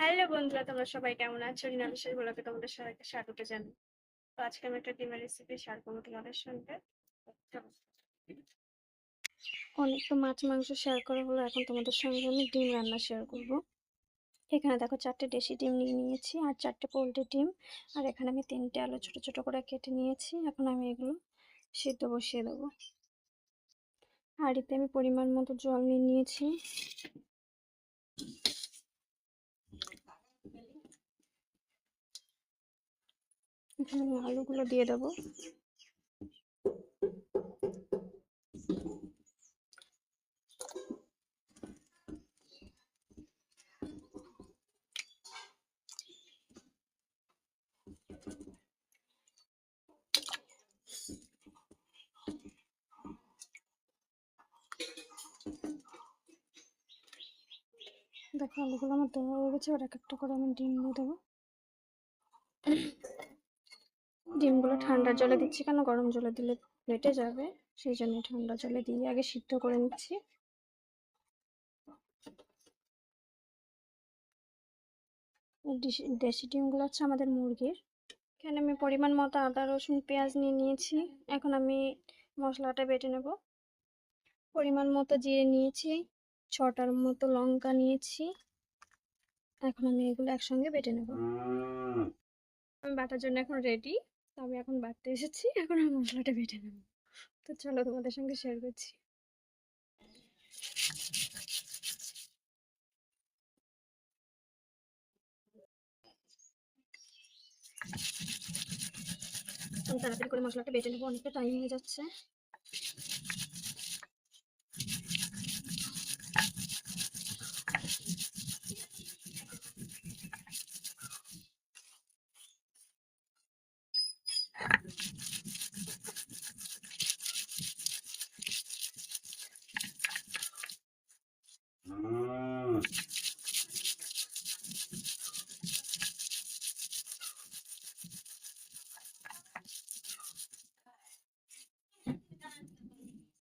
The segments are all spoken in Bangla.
হ্যালো বন্ধুরা, তোমরা সবাই কেমন আছো? রিনা বিশেষ ব্লগে তোমাদের সবাইকে স্বাগত জানাই। তো আজকে আমি একটা ডিমের রেসিপি শেয়ার করবো তোমাদের সঙ্গে। চলো। অনেক তো মাছ মাংস শেয়ার করা হলো, এখন তোমাদের সঙ্গে আমি ডিম রান্না শেয়ার করব। এখানে দেখো 4টে দেশি ডিম নিয়ে নিয়েছি আর 4টে পোল্ট্রি ডিম। আর এখানে আমি 3টে আলু ছোট ছোট করে কেটে নিয়েছি। এখন আমি এগুলো সিদ্ধ বসিয়ে দেবো। আর এতে আমি পরিমাণ মতো জল নিয়ে নিয়েছি। এখানে আমি আলুগুলো দিয়ে দেবো। দেখো আলুগুলো আমার দেওয়া হয়ে গেছে। আর এক একটা করে আমি ডিম দিয়ে দেবো। ডিমগুলো ঠান্ডা জলে দিচ্ছি কেন, গরম জলে দিলে ফেটে যাবে, সেই জন্য ঠান্ডা জলে দিয়ে আগে সিদ্ধ করে নিচ্ছি। দেশি ডিমগুলো হচ্ছে আমাদের মুরগির। এখানে আমি পরিমাণ মতো আদা রসুন পেঁয়াজ নিয়ে নিয়েছি। এখন আমি মশলাটা বেটে নেব। পরিমাণ মতো জিরে নিয়েছি, 6টার মতো লঙ্কা নিয়েছি। এখন আমি এগুলো একসঙ্গে বেটে নেব। আমি বাটার জন্য এখন রেডি। তো আমি এখন বাটতে এসেছি, এখন আমি মশলাটা বেটে নেব। তো চলো তোমাদের সঙ্গে শেয়ার করছি। আমি তাড়াতাড়ি করে মশলাটা বেটে নেবো, অনেকটা টাইম হয়ে যাচ্ছে।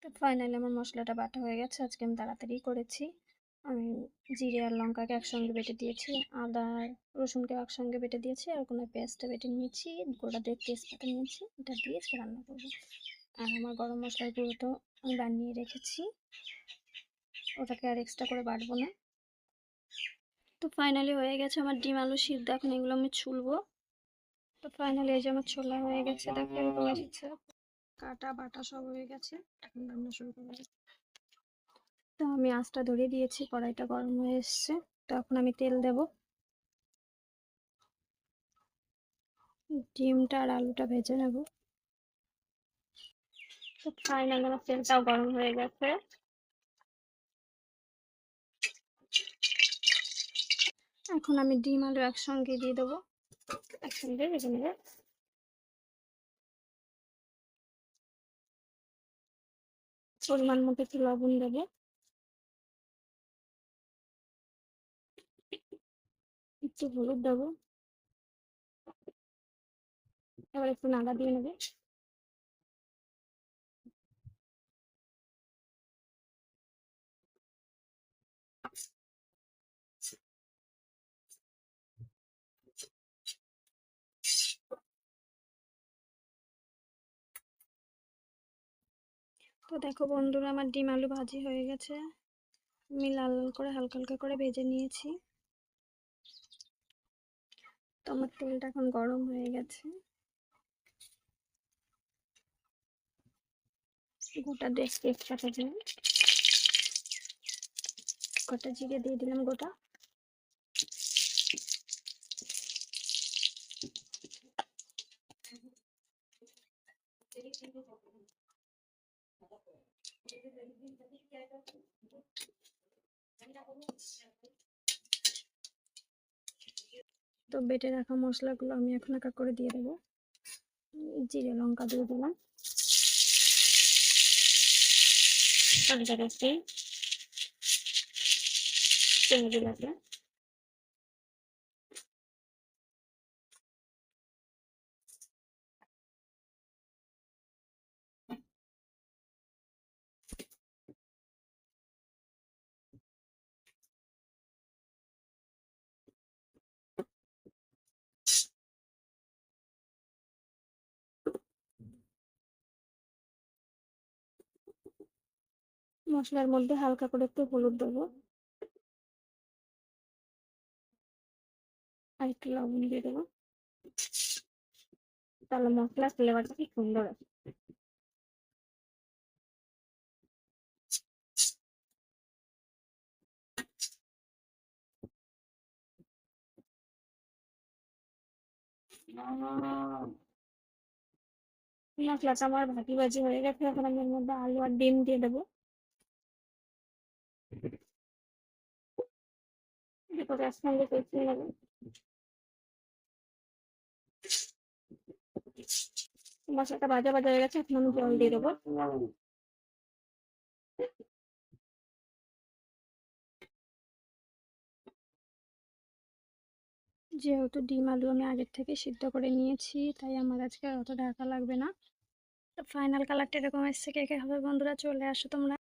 তো ফাইনালি আমার মশলাটা বাটা হয়ে গেছে। আজকে আমি তাড়াতাড়ি করেছি। আমি জিরে আর লঙ্কাকে একসঙ্গে বেটে দিয়েছি, আদা আর রসুনকে একসঙ্গে বেটে দিয়েছি, আর কোনো পেস্টটা বেটে নিয়েছি, গোটা দিয়ে তেজপাতা নিয়েছি, এটা দিয়ে আজকে রান্না করবো। আর আমার গরম মশলার গুঁড়ো তো আমি বানিয়ে রেখেছি, ওটাকে আর এক্সট্রা করে বাটবো না। তো ফাইনালি হয়ে গেছে আমার ডিম আলু সিদ্ধ। এখন এগুলো আমি ছুলবো। তো ফাইনালি এই যে আমার ছোলা হয়ে গেছে, দেখো এরকম এসেছে, কাটা বাটা সব হয়ে গেছে। এখন রান্না শুরু করবো। তো আমি আঁচটা ধরিয়ে দিয়েছি, কড়াইটা গরম হয়ে এসছে। তো এখন আমি তেল দেব। ডিমটা আর আলুটা ভেজে নেব। তো ফাইনালি আমার তেলটাও গরম হয়ে গেছে। এখন আমি ডিম আলু একসঙ্গে দিয়ে দেবো, একসঙ্গে ভেজে নেব। পরিমাণ মতো একটু লবণ দেবো, একটু হলুদ দেবো। এবার একটু নাড়া দিয়ে নেবো। তো দেখো বন্ধুরা, আমার ডিম আলু ভাজি হয়ে গেছে। আমি লাল লাল করে হালকা হালকা করে ভেজে নিয়েছি। তো আমার তেলটা এখন গরম হয়ে গেছে। গোটা তেজপাতা দিলাম, গোটা জিরে দিয়ে দিলাম গোটা। তো বেটে রাখা মশলাগুলো আমি এখন এক এক করে দিয়ে দেবো। জিরে লঙ্কা দিয়ে দিলাম, আদা রসুন চিংড়ি লাগবে। মশলার মধ্যে হালকা করে একটু হলুদ দেবো, আর একটু লবণ দিয়ে দেবো। তাহলে মশলার ফ্লেভারটা কি সুন্দর আসে। মশলাটা আমার ভাজি ভাজি হয়ে গেছে, এখন আমি এর মধ্যে আলু আর ডিম দিয়ে দেবো। দুটো একসঙ্গে কষিয়ে নেবো। মশলাটা ভাজা ভাজা হয়ে গেছে, এখন আমি জল দিয়ে দেবো। যেহেতু ডিম আলু আমি আগের থেকে সিদ্ধ করে নিয়েছি, তাই আমার আজকে আর অত ঢাকা লাগবে না। তো ফাইনাল কালারটা এরকম এসছে, কে কে হবে বন্ধুরা চলে আসো তোমরা।